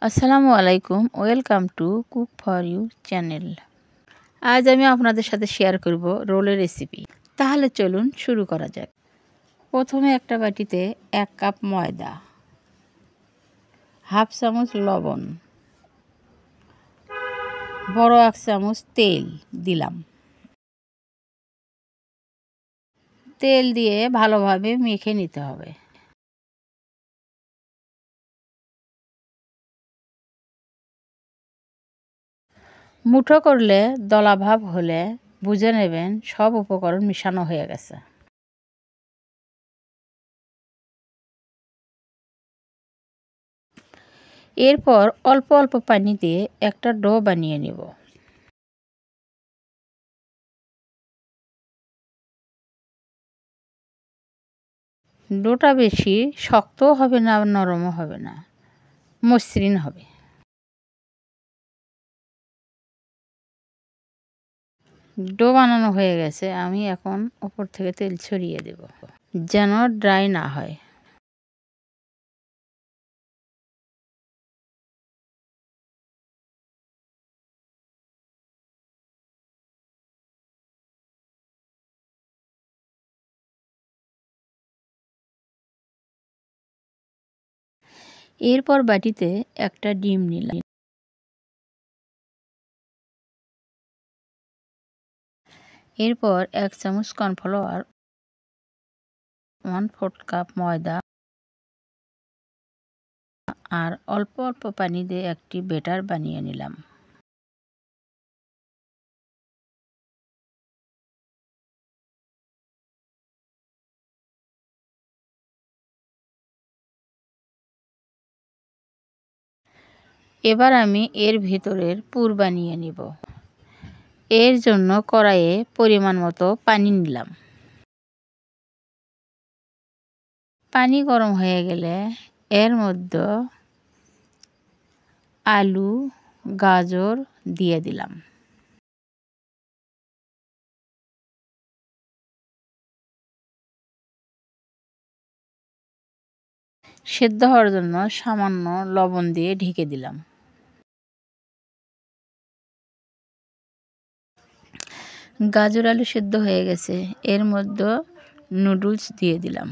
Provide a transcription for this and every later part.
আসসালামু আলাইকুম, welcome to Cook for You channel. আজ আমি আপনাদের সাথে শেয়ার করব রোলের রেসিপি। তাহলে চলুন শুরু করা যাক। প্রথমে একটা বাটিতে 1 কাপ ময়দা, হাফ চামচ লবণ, বড় 1 চামচ তেল দিলাম। তেল দিয়ে ভালোভাবে মেখে নিতে হবে। মুঠো করলে দলাভাব হলে বুঝে নেবেন সব উপকরণ মিশানো হয়ে গেছে। এরপর অল্প অল্প পানি দিয়ে একটা ডো বানিয়ে নেব। ডোটা বেশি শক্তও হবে না, নরমও হবে না, মসৃণ হবে। ডো বানানো হয়ে গেছে। আমি এখন উপর থেকে তেল ছড়িয়ে দেব যেন ড্রাই না হয়। এরপর বাটিতে একটা ডিম নিলাম। এরপর 1 চামচ কর্নফ্লাওয়ার, 1/4 কাপ ময়দা আর অল্প অল্প পানি দিয়ে একটি ব্যাটার বানিয়ে নিলাম। এবার আমি এর ভিতরের পুর বানিয়ে নিব। এর জন্য কড়াইয়ে পরিমাণ মতো পানি নিলাম। পানি গরম হয়ে গেলে এর মধ্যে আলু, গাজর দিয়ে দিলাম। সেদ্ধ হওয়ার জন্য সামান্য লবণ দিয়ে ঢেকে দিলাম। গাজর আলু সেদ্ধ হয়ে গেছে। এর মধ্যে নুডলস দিয়ে দিলাম।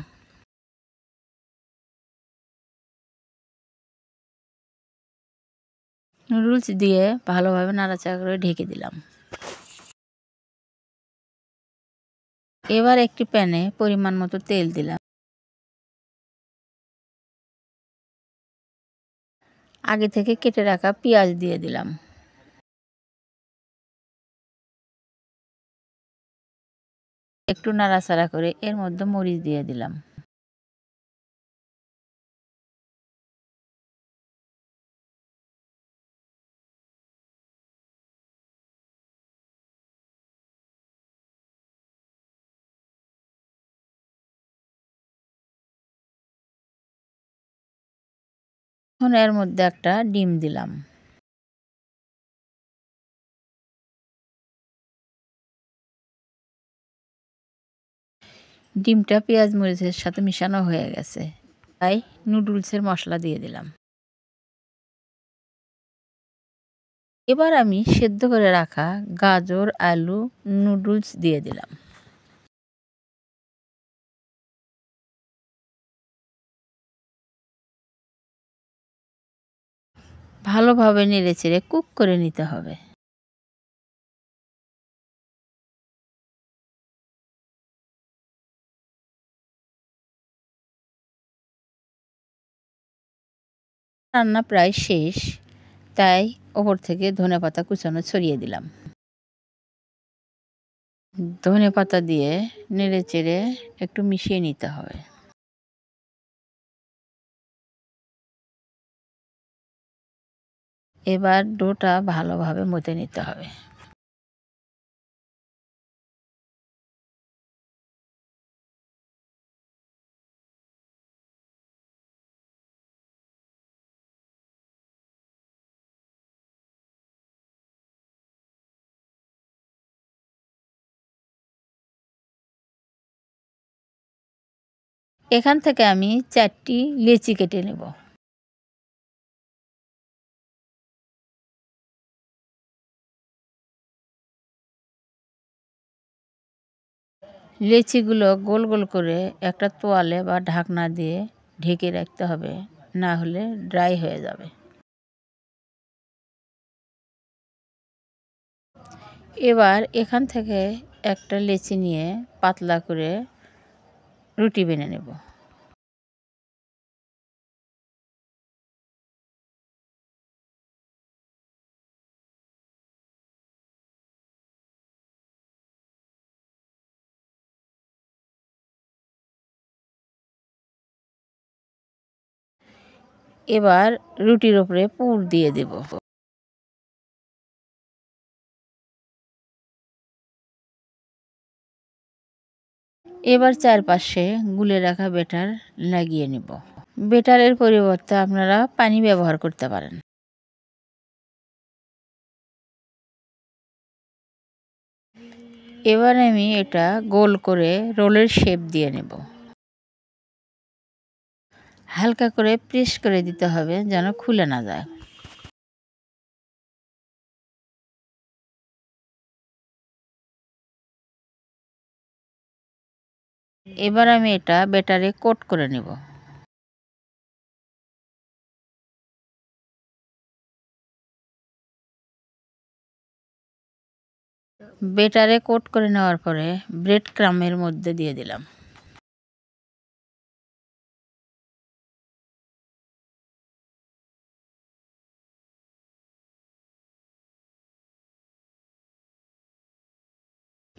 নুডলস দিয়ে ভালোভাবে নাড়াচাড়া করে ঢেকে দিলাম। এবার একটি প্যানে পরিমাণ মতো তেল দিলাম। আগে থেকে কেটে রাখা পেঁয়াজ দিয়ে দিলাম। একটু নাড়াচাড়া করে এর মধ্যে মরিচ দিয়ে দিলাম। এখন এর মধ্যে একটা ডিম দিলাম। ডিমটা পেঁয়াজ মরিচের সাথে মিশানো হয়ে গেছে, তাই নুডলসের মশলা দিয়ে দিলাম। এবার আমি সেদ্ধ করে রাখা গাজর, আলু, নুডলস দিয়ে দিলাম। ভালোভাবে নেড়েচেড়ে কুক করে নিতে হবে। রান্না প্রায় শেষ, তাই ওপর থেকে ধনেপাতা কুচানো ছড়িয়ে দিলাম। ধনেপাতা দিয়ে নেড়েচেড়ে একটু মিশিয়ে নিতে হবে। এবার ডোটা ভালোভাবে মথে নিতে হবে। এখান থেকে আমি 4টি লেচি কেটে নেব। লেচিগুলো গোল গোল করে একটা তোয়ালে বা ঢাকনা দিয়ে ঢেকে রাখতে হবে, না হলে ড্রাই হয়ে যাবে। এবার এখান থেকে একটা লেচি নিয়ে পাতলা করে রুটি বেনে নেব। এবার রুটির ওপরে পুর দিয়ে দেব। এবার চারপাশে গুলে রাখা ব্যাটার লাগিয়ে নেব। ব্যাটারের পরিবর্তে আপনারা পানি ব্যবহার করতে পারেন। এবার আমি এটা গোল করে রোলের শেপ দিয়ে নেব। হালকা করে প্রেস করে দিতে হবে যেন খুলে না যায়। এবার আমি এটা ব্যাটারে কোট করে নেব। ব্যাটারে কোট করে নেওয়ার পরে ব্রেড ক্রাম্বের মধ্যে দিয়ে দিলাম।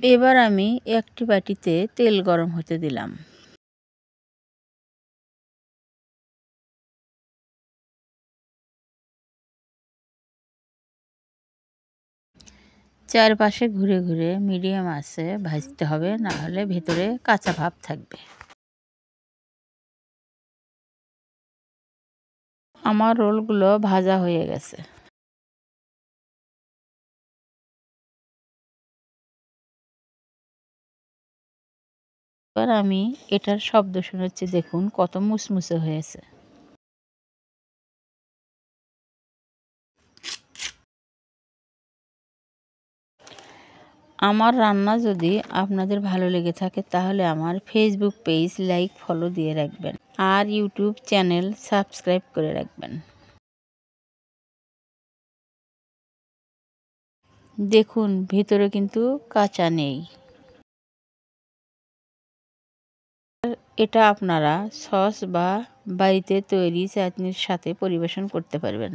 এবার আমি একটি বাটিতে তেল গরম হতে দিলাম। চারপাশে ঘুরে ঘুরে মিডিয়াম আঁচে ভাজতে হবে, না হলে ভেতরে কাঁচা ভাব থাকবে। আমার রোলগুলো ভাজা হয়ে গেছে। এবার আমি এটার শব্দ শোনাচ্ছি, দেখুন কত মুসমুসে হয়েছে। আমার রান্না যদি আপনাদের ভালো লেগে থাকে তাহলে আমার ফেসবুক পেজ লাইক ফলো দিয়ে রাখবেন আর ইউটিউব চ্যানেল সাবস্ক্রাইব করে রাখবেন। দেখুন ভিতরে কিন্তু কাঁচা নেই। এটা আপনারা সস বা বাড়িতে তৈরি চাটনির সাথে পরিবেশন করতে পারবেন।